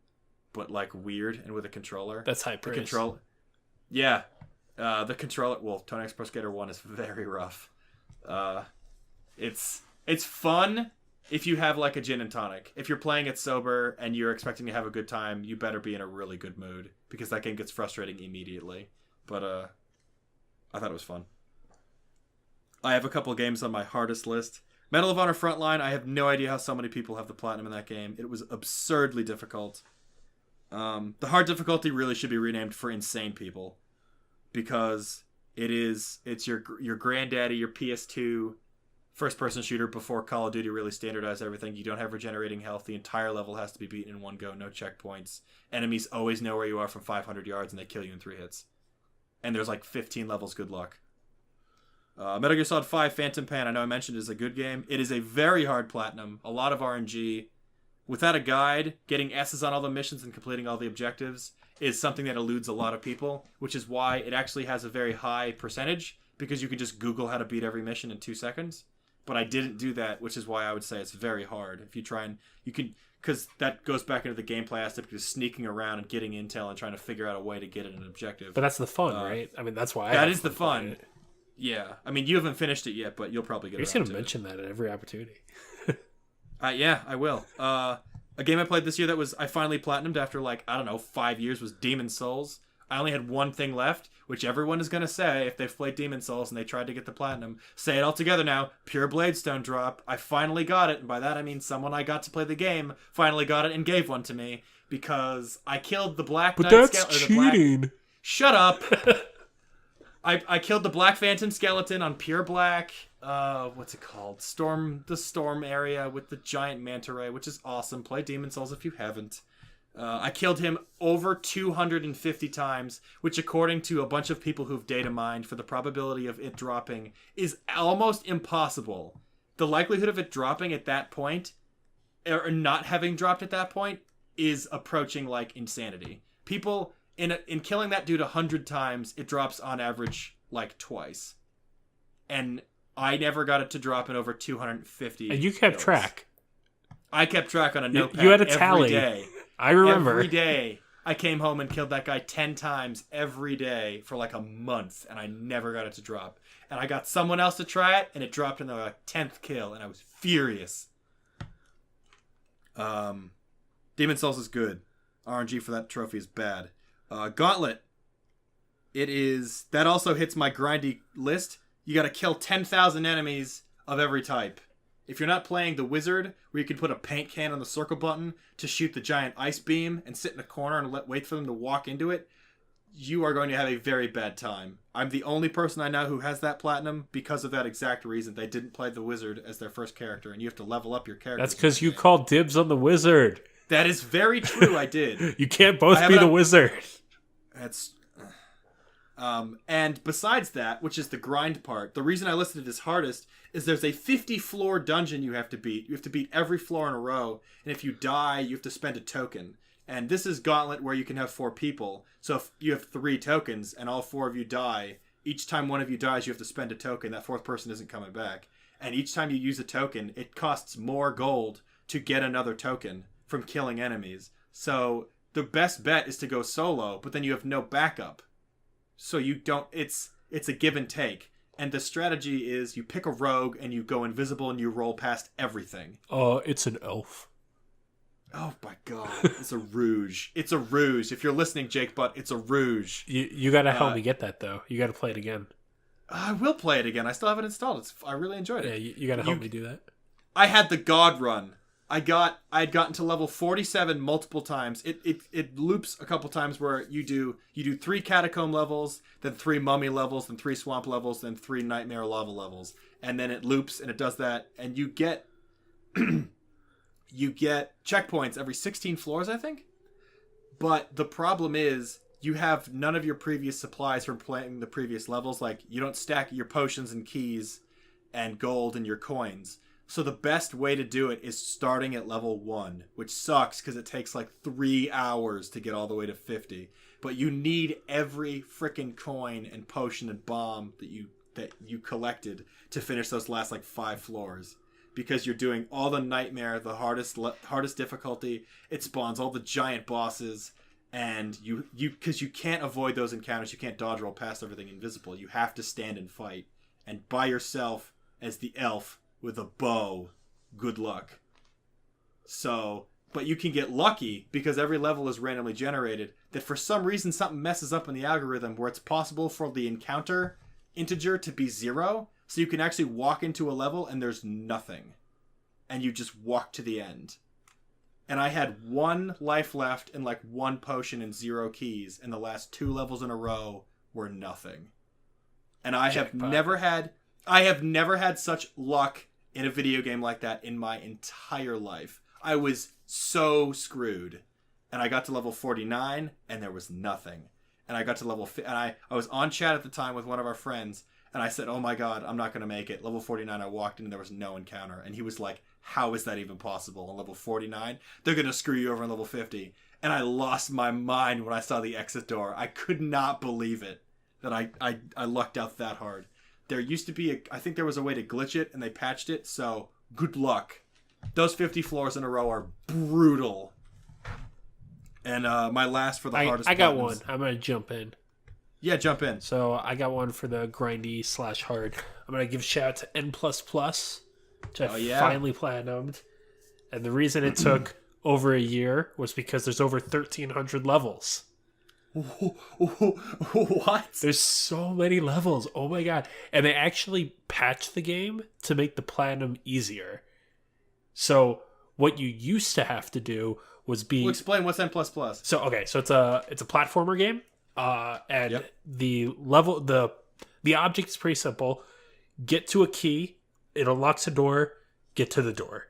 but like weird and with a controller. That's high praise. Yeah. The controller... Well, Tony Hawk's Pro Skater 1 is very rough. It's fun if you have like a gin and tonic. If you're playing it sober and you're expecting to have a good time, you better be in a really good mood, because that game gets frustrating immediately. But I thought it was fun. I have a couple games on my hardest list. Medal of Honor Frontline, I have no idea how so many people have the platinum in that game. It was absurdly difficult. The hard difficulty really should be renamed for insane people, because it's your granddaddy, your PS2 first-person shooter before Call of Duty really standardized everything. You don't have regenerating health. The entire level has to be beaten in one go. No checkpoints. Enemies always know where you are from 500 yards, and they kill you in 3 hits. And there's like 15 levels. Good luck. Metal Gear Solid 5 Phantom Pain, I know I mentioned, is a good game. It is a very hard platinum. A lot of RNG. Without a guide, getting S's on all the missions and completing all the objectives is something that eludes a lot of people, which is why it actually has a very high percentage, because you can just Google how to beat every mission in 2 seconds. But I didn't do that, which is why I would say it's very hard. If you try and... You can... Because that goes back into the gameplay aspect of sneaking around and getting intel and trying to figure out a way to get at an objective. But that's the fun, right? I mean, that's why that is the fun. Yeah. I mean, you haven't finished it yet, but you'll probably get You're just going to mention that at every opportunity. Yeah, I will. A game I played this year that I finally platinumed after, 5 years was Demon's Souls. I only had one thing left, which everyone is going to say if they've played Demon's Souls and they tried to get the platinum. Say it all together now. Pure Bladestone drop. I finally got it, and by that I mean someone I got to play the game finally got it and gave one to me, because I killed the Black Knight... But that's cheating. Shut up! I killed the Black Phantom Skeleton on Pure Black. What's it called? The Storm area with the giant manta ray, which is awesome. Play Demon's Souls if you haven't. I killed him over 250 times, which according to a bunch of people who've data mined for the probability of it dropping is almost impossible. The likelihood of it dropping at that point, or not having dropped at that point, is approaching like insanity. People, in killing that dude 100 times, it drops on average like twice. And I never got it to drop in over 250. And you kept track. I kept track on a notepad. You had a tally. Every day. I remember. Every day I came home and killed that guy 10 times every day for like a month, and I never got it to drop. And I got someone else to try it, and it dropped in the 10th kill, and I was furious. Demon's Souls is good. RNG for that trophy is bad. Gauntlet. That also hits my grindy list. You gotta kill 10,000 enemies of every type. If you're not playing the wizard, where you can put a paint can on the circle button to shoot the giant ice beam and sit in a corner and wait for them to walk into it, you are going to have a very bad time. I'm the only person I know who has that platinum because of that exact reason. They didn't play the wizard as their first character, and you have to level up your character. That's because you called dibs on the wizard. That is very true, I did. You can't both be the wizard. That's... and besides that, which is the grind part, the reason I listed it as hardest is there's a 50-floor dungeon you have to beat. You have to beat every floor in a row, and if you die, you have to spend a token. And this is Gauntlet, where you can have 4 people. So if you have 3 tokens, and all 4 of you die, each time one of you dies, you have to spend a token. That 4th person isn't coming back. And each time you use a token, it costs more gold to get another token from killing enemies. So the best bet is to go solo, but then you have no backup. So you don't... It's a give and take. And the strategy is you pick a rogue and you go invisible and you roll past everything. It's an elf. Oh my god. It's a rouge. It's a rouge. If you're listening, Jake Butt, it's a rouge. You gotta help me get that, though. You gotta play it again. I will play it again. I still have it installed. I really enjoyed it. Yeah, you gotta help me do that. I had the God run. I had gotten to level 47 multiple times. It loops a couple times where you do 3 catacomb levels, then 3 mummy levels, then 3 swamp levels, then 3 nightmare lava levels, and then it loops and it does that, and you get checkpoints every 16 floors, I think. But the problem is you have none of your previous supplies from playing the previous levels. Like, you don't stack your potions and keys and gold and your coins. So the best way to do it is starting at level 1, which sucks because it takes like 3 hours to get all the way to 50. But you need every freaking coin and potion and bomb that you collected to finish those last like 5 floors. Because you're doing all the nightmare, the hardest difficulty. It spawns all the giant bosses, and you because you can't avoid those encounters. You can't dodge roll past everything invisible. You have to stand and fight, and by yourself as the elf with a bow. Good luck. So, but you can get lucky because every level is randomly generated. That for some reason something messes up in the algorithm where it's possible for the encounter integer to be 0. So you can actually walk into a level and there's nothing. And you just walk to the end. And I had 1 life left and like 1 potion and 0 keys. And the last 2 levels in a row were nothing. And I have never had such luck in a video game like that in my entire life. I was so screwed. And I got to level 49 and there was nothing. And I got to level... And I was on chat at the time with one of our friends. And I said, oh my god, I'm not going to make it. Level 49, I walked in and there was no encounter. And he was like, how is that even possible? On level 49, they're going to screw you over on level 50. And I lost my mind when I saw the exit door. I could not believe it that I lucked out that hard. There used to be, I think there was a way to glitch it and they patched it. So good luck. Those 50 floors in a row are brutal. And my last for the hardest I got buttons. one. I'm going to jump in. Yeah, jump in. So I got one for the grindy / hard. I'm going to give a shout out to N++, which I finally platinumed. And the reason it took over a year was because there's over 1,300 levels. What? There's so many levels. Oh my god. And they actually patched the game to make the platinum easier. So what you used to have to do was be... Well, explain what's N++. So it's a platformer game. And the level, the object is pretty simple. Get to a key, it unlocks a door, get to the door.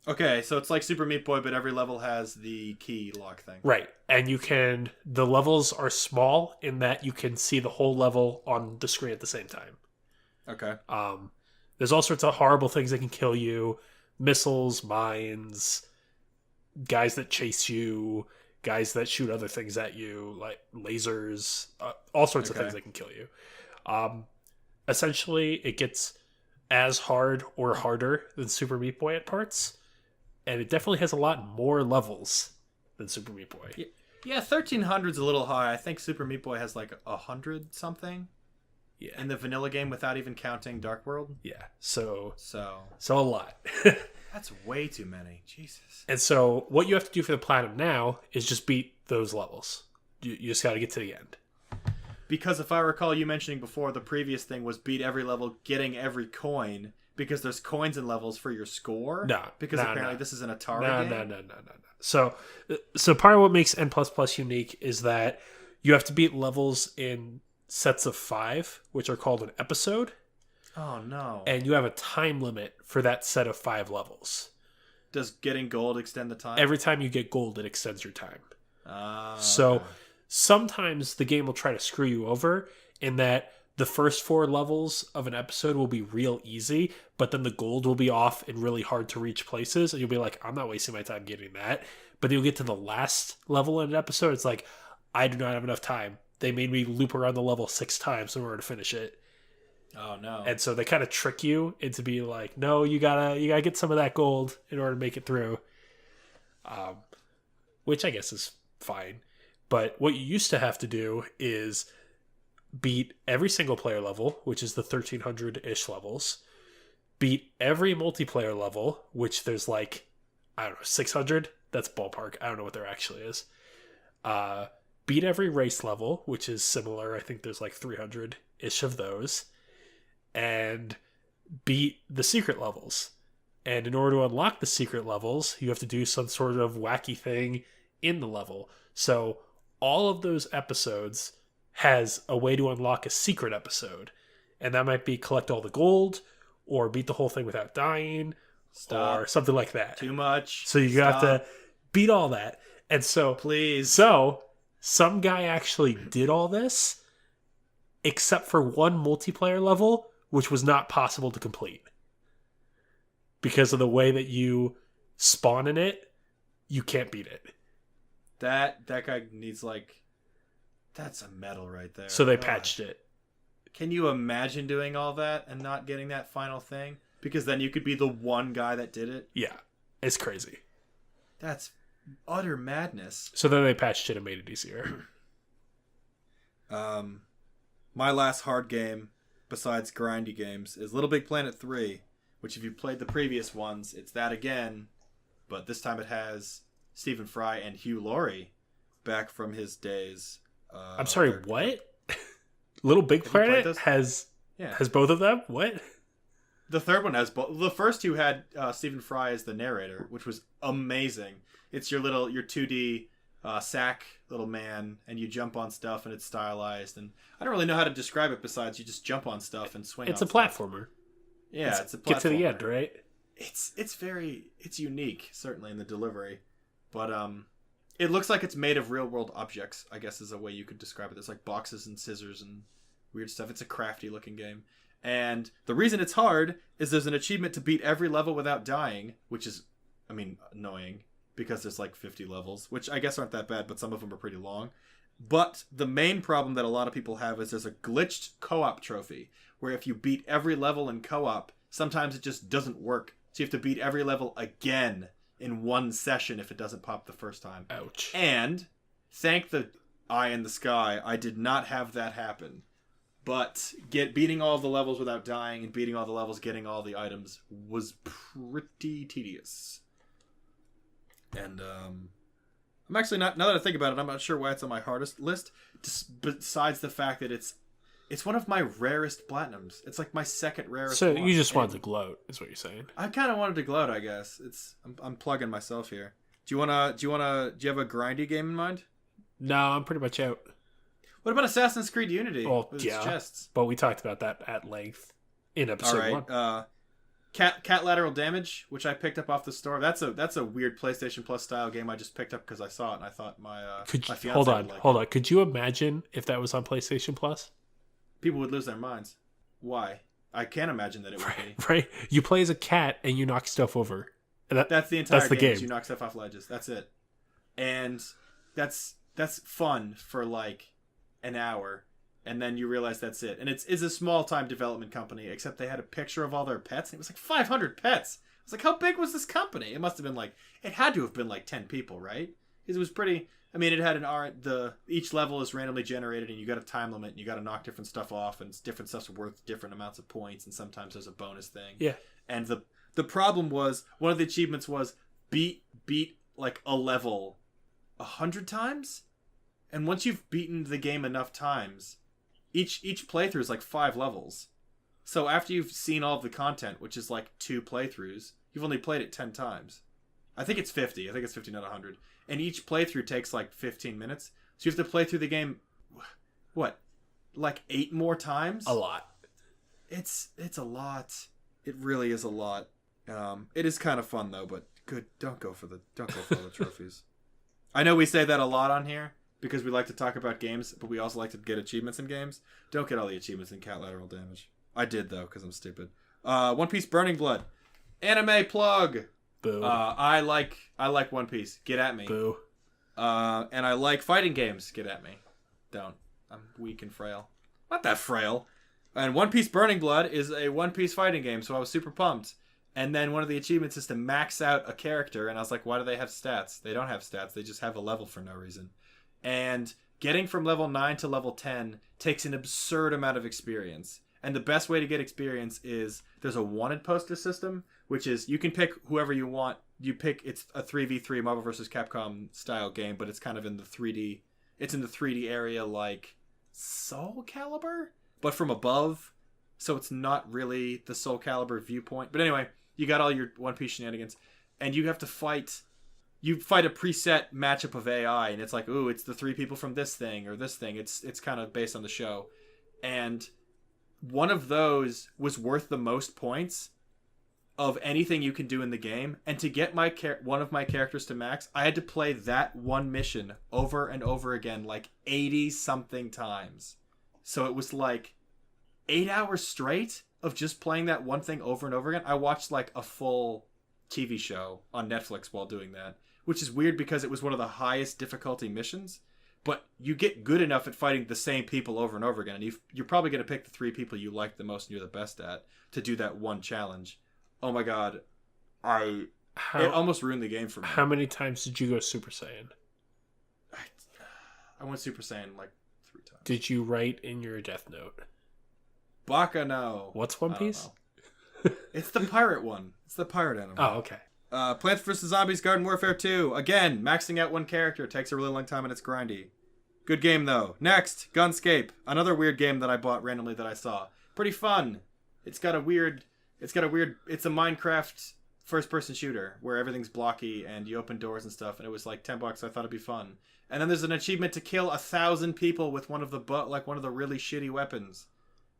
Okay, so it's like Super Meat Boy, but every level has the key lock thing. Right. And the levels are small in that you can see the whole level on the screen at the same time. Okay. There's all sorts of horrible things that can kill you. Missiles, mines, guys that chase you, guys that shoot other things at you, like lasers, all sorts of things that can kill you. Essentially, it gets as hard or harder than Super Meat Boy at parts, and it definitely has a lot more levels than Super Meat Boy. Yeah, 1,300's a little high. I think Super Meat Boy has like 100 something. Yeah. In the vanilla game without even counting Dark World. Yeah. So a lot. That's way too many. Jesus. And so what you have to do for the platinum now is just beat those levels. You just got to get to the end. Because if I recall you mentioning before, the previous thing was beat every level, getting every coin, because there's coins and levels for your score. Because apparently this is an Atari game. No. So part of what makes N++ unique is that you have to beat levels in sets of 5, which are called an episode. Oh no. And you have a time limit for that set of 5 levels. Does getting gold extend the time? Every time you get gold, it extends your time. Okay. Sometimes the game will try to screw you over in that the first 4 levels of an episode will be real easy, but then the gold will be off in really hard to reach places, and you'll be like, I'm not wasting my time getting that. But you'll get to the last level in an episode, it's like, I do not have enough time. They made me loop around the level 6 times in order to finish it. Oh no. And so they kind of trick you into being like, no, you gotta get some of that gold in order to make it through. Which I guess is fine. But what you used to have to do is beat every single player level, which is the 1,300-ish levels. Beat every multiplayer level, which there's like, I don't know, 600? That's ballpark. I don't know what there actually is. Beat every race level, which is similar. I think there's like 300-ish of those. And beat the secret levels. And in order to unlock the secret levels, you have to do some sort of wacky thing in the level. So all of those episodes has a way to unlock a secret episode. And that might be collect all the gold, or beat the whole thing without dying, or something like that. Too much. So you have to beat all that. And so... Please. So, some guy actually did all this, except for one multiplayer level, which was not possible to complete. because of the way that you spawn in it, you can't beat it. That guy needs like... That's a medal right there. So they God. patched it. Can you imagine doing all that and not getting that final thing? Because then you could be the one guy that did it. Yeah, it's crazy. That's utter madness. So then they patched it and made it easier. My last hard game, besides grindy games, is Little Big Planet 3, which if you played the previous ones, it's that again, but this time it has Stephen Fry and Hugh Laurie back from his days. I'm sorry, what? Little Big Planet has both of them? What? The third one has both. The first two had Stephen Fry as the narrator, which was amazing. It's your 2D sack little man, and you jump on stuff, and it's stylized. And I don't really know how to describe it besides you just jump on stuff and swing. It's on a platformer. Yeah, it's a platformer. Get to the end, right? It's unique, certainly in the delivery, but it looks like it's made of real world objects, I guess is a way you could describe it. There's like boxes and scissors and weird stuff. It's a crafty looking game. And the reason it's hard is there's an achievement to beat every level without dying, which is, annoying because there's like 50 levels, which I guess aren't that bad, but some of them are pretty long. But the main problem that a lot of people have is there's a glitched co-op trophy where if you beat every level in co-op, sometimes it just doesn't work. So you have to beat every level again in one session if it doesn't pop the first time. Ouch. And thank the eye in the sky, I did not have that happen. But beating all the levels without dying and beating all the levels, getting all the items was pretty tedious. And I'm actually not, now that I think about it, I'm not sure why it's on my hardest list, besides the fact that it's one of my rarest platinums. It's like my second rarest. So one. you just wanted to gloat, is what you're saying. I kind of wanted to gloat, I guess. I'm plugging myself here. Do you have a grindy game in mind? No, I'm pretty much out. What about Assassin's Creed Unity? Well, with yeah, its chests? but we talked about that at length in episode 1. Cat Lateral Damage, which I picked up off the store. That's a weird PlayStation Plus style game I just picked up because I saw it and I thought my fiance hold would like on. it. Could you imagine if that was on PlayStation Plus? People would lose their minds. Why? I can't imagine that it would be. Right? You play as a cat and you knock stuff over. That's the entire game. You knock stuff off ledges. That's it. And that's fun for like an hour. And then you realize that's it. And it's a small-time development company, except they had a picture of all their pets. And it was like 500 pets. I was like, how big was this company? It must have been like... It had to have been like 10 people, right? Because it was pretty... it had each level is randomly generated, and you got a time limit, and you got to knock different stuff off, and different stuff's worth different amounts of points, and sometimes there's a bonus thing. Yeah. And the problem was, one of the achievements was beat like a level 100 times? And once you've beaten the game enough times... Each playthrough is like 5 levels. So after you've seen all of the content, which is like 2 playthroughs, you've only played it 10 times. I think it's 50. I think it's 50, not 100. And each playthrough takes like 15 minutes. So you have to play through the game, what, like 8 more times? A lot. It's a lot. It really is a lot. It is kind of fun though, but good. Don't go for all the trophies. I know we say that a lot on here, because we like to talk about games, but we also like to get achievements in games. Don't get all the achievements in Cat Lateral Damage. I did, though, because I'm stupid. One Piece Burning Blood. Anime plug! Boo. I like One Piece. Get at me. Boo. And I like fighting games. Get at me. Don't. I'm weak and frail. Not that frail. And One Piece Burning Blood is a One Piece fighting game, so I was super pumped. And then one of the achievements is to max out a character, and I was like, why do they have stats? They don't have stats. They just have a level for no reason. And getting from level 9 to level 10 takes an absurd amount of experience. And the best way to get experience is there's a wanted poster system, which is you can pick whoever you want. You pick, it's a 3v3 Marvel vs. Capcom style game, but it's kind of in the 3D. It's in the 3D area like Soul Calibur, but from above. So it's not really the Soul Calibur viewpoint. But anyway, you got all your One Piece shenanigans, and you have to fight... You fight a preset matchup of AI, and it's like, ooh, it's the 3 people from this thing or this thing. It's kind of based on the show. And one of those was worth the most points of anything you can do in the game. And to get one of my characters to max, I had to play that one mission over and over again, like 80-something times. So it was like 8 hours straight of just playing that one thing over and over again. I watched like a full TV show on Netflix while doing that, which is weird because it was one of the highest difficulty missions. But you get good enough at fighting the same people over and over again, and you're probably going to pick the 3 people you like the most and you're the best at to do that one challenge. Oh my god. It almost ruined the game for me. How many times did you go Super Saiyan? I went Super Saiyan like 3 times. Did you write in your death note? Baka no. What's One Piece? It's the pirate one. It's the pirate anime. Oh, okay. Plants vs. Zombies Garden Warfare 2. Again, maxing out one character. Takes a really long time and it's grindy. Good game, though. Next, Gunscape. Another weird game that I bought randomly that I saw. Pretty fun. It's a Minecraft first-person shooter where everything's blocky and you open doors and stuff, and it was like $10. I thought it'd be fun. And then there's an achievement to kill 1,000 people with one of the really shitty weapons.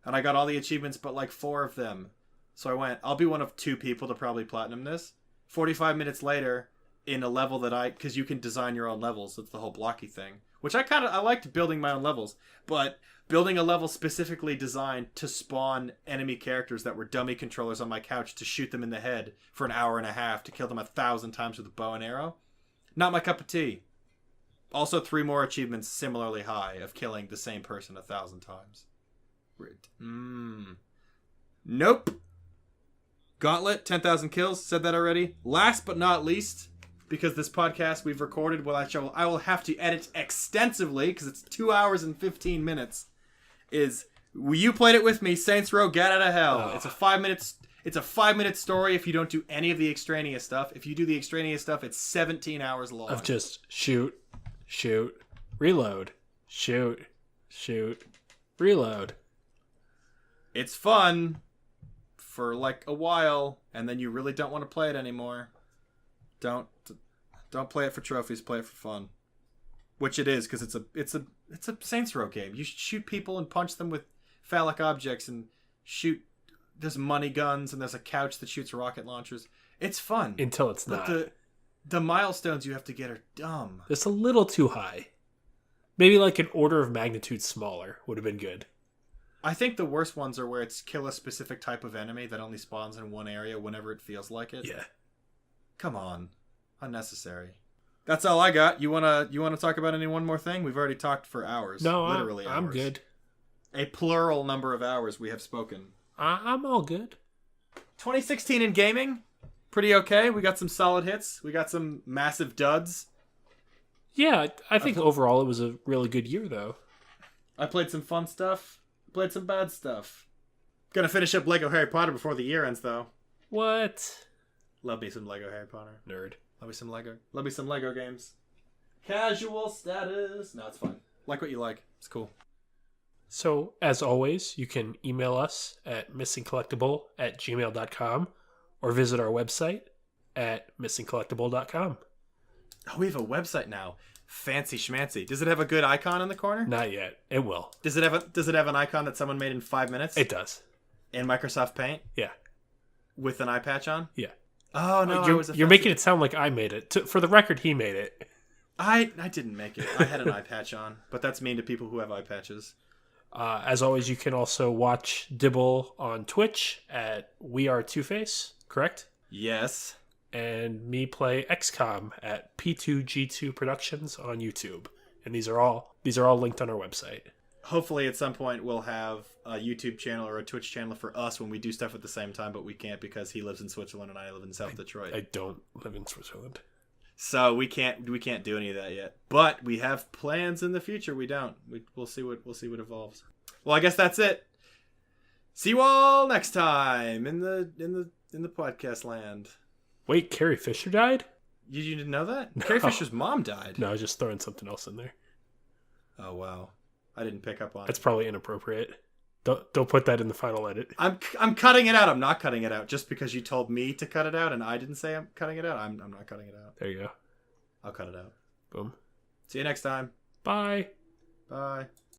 And I got all the achievements but like 4 of them. So I went, I'll be one of 2 people to probably platinum this. 45 minutes later, in a level because you can design your own levels. It's the whole blocky thing. Which I liked building my own levels. But building a level specifically designed to spawn enemy characters that were dummy controllers on my couch to shoot them in the head for an hour and a half to kill them 1,000 times with a bow and arrow. Not my cup of tea. Also 3 more achievements similarly high of killing the same person 1,000 times. Nope. Gauntlet, 10,000 kills. Said that already. Last but not least, because this podcast we've recorded, I will have to edit extensively because it's 2 hours and 15 minutes. You played it with me, Saints Row: Get Out of Hell. Oh. It's a 5-minute story if you don't do any of the extraneous stuff. If you do the extraneous stuff, it's 17 hours long. Of just shoot, reload, shoot, reload. It's fun for like a while, and then you really don't want to play it anymore. Don't play it for trophies. Play it for fun, which it is because it's a Saints Row game. You shoot people and punch them with phallic objects and shoot. There's money guns and there's a couch that shoots rocket launchers. It's fun Until it's not. But the milestones you have to get are dumb. It's a little too high. Maybe like an order of magnitude smaller would have been good. I think the worst ones are where it's kill a specific type of enemy that only spawns in one area whenever it feels like it. Yeah. Come on. Unnecessary. That's all I got. You wanna talk about one more thing? We've already talked for hours. No, literally hours. I'm good. A plural number of hours we have spoken. I'm all good. 2016 in gaming, pretty okay. We got some solid hits. We got some massive duds. Yeah, I think overall it was a really good year, though. I played some fun stuff. Played some bad stuff. Gonna finish up Lego Harry Potter before the year ends, though. What? Love me some Lego Harry Potter. Nerd. Love me some Lego. Love me some Lego games. Casual status. No, it's fine. Like what you like. It's cool. So, as always, you can email us at missingcollectible@gmail.com or visit our website at missingcollectible.com. Oh, we have a website now. Fancy schmancy. Does it have a good icon in the corner? Not yet. It will. Does it have an icon that someone made in 5 minutes? It does. In Microsoft Paint? Yeah. With an eye patch on? Yeah. Oh, no. You're making it sound like I made it. For the record, he made it. I didn't make it. I had an eye patch on. But that's mean to people who have eye patches. As always, you can also watch Dibble on Twitch at We Are Two-Face, correct? Yes. And me play XCOM at P2G2 Productions on YouTube. And these are all linked on our website. Hopefully at some point we'll have a YouTube channel or a Twitch channel for us when we do stuff at the same time, but we can't because he lives in Switzerland and I live in South Detroit. I don't live in Switzerland. So we can't do any of that yet. But we have plans in the future. We don't. We'll see what evolves. Well, I guess that's it. See you all next time in the podcast land. Wait, Carrie Fisher died? You didn't know that? No. Carrie Fisher's mom died. No, I was just throwing something else in there. Oh wow. I didn't pick up on That's it. probably inappropriate. Don't put that in the final edit. I'm cutting it out. I'm not cutting it out just because you told me to cut it out and I didn't say I'm cutting it out. I'm not cutting it out. There you go. I'll cut it out. Boom. See you next time. Bye. Bye.